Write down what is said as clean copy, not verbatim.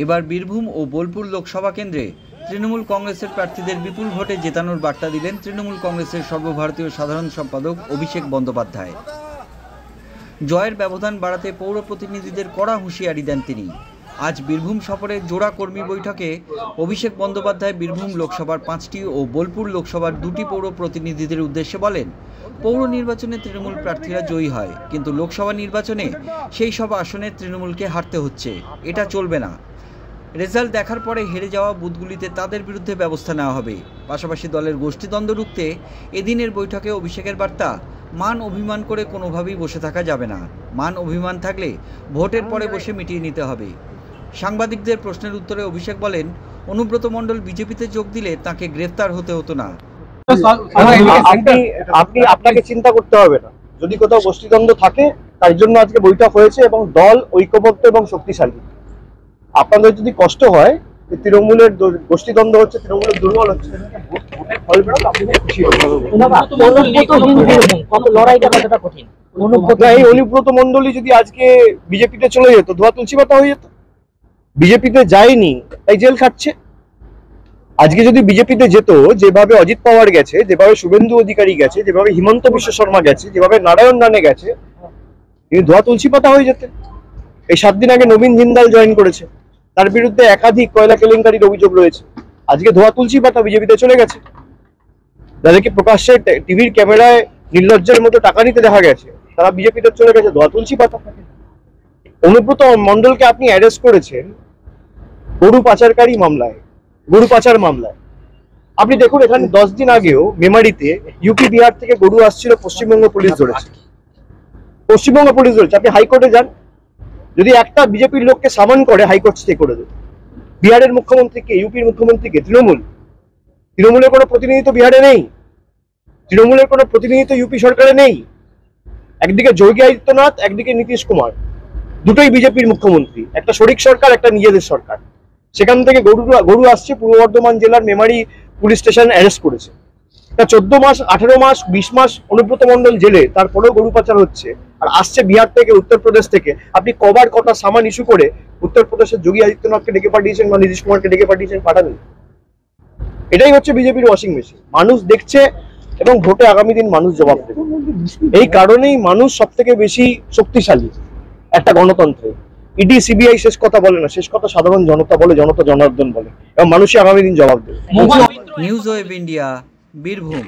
এবার বীরভূম ও বোলপুর লোকসভা কেন্দ্রে তৃণমূল কংগ্রেসের প্রার্থীদের বিপুল ভোটে জেতানোর বার্তা দিলেন তৃণমূল কংগ্রেসের সর্বভারতীয় সাধারণ সম্পাদক অভিষেক বন্দ্যোপাধ্যায়। জয়ের ব্যবধান বাড়াতে পৌর প্রতিনিধিদের কড়া হুঁশিয়ারি দেন তিনি। আজ বীরভূম সফরে জোড়া কর্মী বৈঠকে অভিষেক বন্দ্যোপাধ্যায় বীরভূম লোকসভার 5টি ও বোলপুর লোকসভার 2টি পৌর প্রতিনিধিদের উদ্দেশ্যে বলেন, পৌর নির্বাচনে তৃণমূল প্রার্থীরা জয়ী হয়, কিন্তু লোকসভা নির্বাচনে সেই সব আসনে তৃণমূলকে হারতে হচ্ছে। এটা চলবে না। রেজাল্ট দেখার পরে হেরে যাওয়া বুথগুলিতে তাদের বিরুদ্ধে ব্যবস্থা নেওয়া হবে। পাশাপাশি দলের গোষ্ঠীদ্বন্দ্ব রুখতে এদিনের বৈঠকে অভিষেকের বার্তা, মান অভিমান করে কোনোভাবেই বসে থাকা যাবে না। মান অভিমান থাকলে ভোটের পরে বসে মিটিয়ে নিতে হবে। সাংবাদিকদের প্রশ্নের উত্তরে অভিষেক বলেন, অনুব্রত মণ্ডল বিজেপিতে যোগ দিলে তাকে গ্রেফতার হতে হতো না। আপনাকে চিন্তা করতে হবে না, যদি কোথাও গোষ্ঠীদ্বন্দ্ব থাকে তার জন্য আজকে বৈঠক হয়েছে এবং দল ঐক্যবদ্ধ এবং শক্তিশালী। আপনাদের যদি কষ্ট হয় যে তৃণমূলের গোষ্ঠীদ্বন্দ্ব হচ্ছে, তৃণমূলের দুর্বল হচ্ছে, এই অনুব্রত মণ্ডলী যদি আজকে বিজেপিতে চলে যেত, ধোয়া তুলসী পাতা হয়ে যেত। বিজেপিতে যায়নি তাই জেল খাটছে। আজকে যদি বিজেপিতে যেত, যেভাবে অজিত পাওয়ার গেছে, যেভাবে শুভেন্দু অধিকারী গেছে, যেভাবে হিমন্ত বিশ্ব শর্মা গেছে, যেভাবে নারায়ণ রানে গেছে, তিনি ধোয়া তুলসী পাতা হয়ে যেতেন। এই 7 দিন আগে নবীন জিন্দাল জয়েন করেছে, তার বিরুদ্ধে একাধিক কয়লা কেলেঙ্কারির অভিযোগ রয়েছে। আজকে ধোয়া তুলসী পাতা বিজেপিতে চলে গেছে। যাদেরকে প্রকাশ্যে টিভির ক্যামেরায় নির্লজ্জের মতো টাকা নিতে দেখা গেছে, তারা বিজেপিতে চলে গেছে ধোয়া তুলসী পাতা। অনুব্রত মণ্ডলকে আপনি অ্যারেস্ট করেছেন গরু পাচারকারী মামলায়, গরু পাচার মামলায়। আপনি দেখুন, এখানে 10 দিন আগেও মেমারিতে ইউপি বিহার থেকে গরু আসছিল, পশ্চিমবঙ্গ পুলিশ ধরেছে। পশ্চিমবঙ্গ পুলিশ ধরেছে। আপনি হাইকোর্টে যান, যদি একটা বিজেপির লোককে সামন করে হাইকোর্ট স্টে করে দেবে। বিহারের মুখ্যমন্ত্রীকে, ইউপির মুখ্যমন্ত্রীকে, তৃণমূলের কোনো প্রতিনিধিত্ব বিহারে নেই, তৃণমূলের কোনো প্রতিনিধিত্ব ইউপি সরকারে নেই। একদিকে যোগী আদিত্যনাথ, একদিকে নীতিশ কুমার, দুটোই বিজেপির মুখ্যমন্ত্রী। একটা শরিক সরকার, একটা নিজেদের সরকার। সেখান থেকে গরু আসছে, পূর্ব বর্ধমান জেলার মেমারি পুলিশ স্টেশন অ্যারেস্ট করেছে। 14 মাস, 18 মাস, 20 মাস অনুব্রত মণ্ডল জেলে, তারপরেও গরু পাচার হচ্ছে। আর আসছে বিহার থেকে, উত্তরপ্রদেশ থেকে। আপনি কবার কটা সামান ইস্যু করে উত্তরপ্রদেশের যোগী আদিত্যনাথকে ডেকে পাঠিয়েছেন বা নীতিশ কুমারকে ডেকে পাঠিয়েছেন? পাঠাবেন। এটাই হচ্ছে বিজেপির ওয়াশিং মেশিন। মানুষ দেখছে এবং ভোটে আগামী দিন মানুষ জবাব দেবে। এই কারণেই মানুষ সব থেকে বেশি শক্তিশালী একটা গণতন্ত্রে। ইডি সিবিআই শেষ কথা বলে না, শেষ কথা সাধারণ জনতা বলে, জনতা জনার্দন বলে, এবং মানুষই আগামী দিন জবাব দেবে। News web India, Birbhum.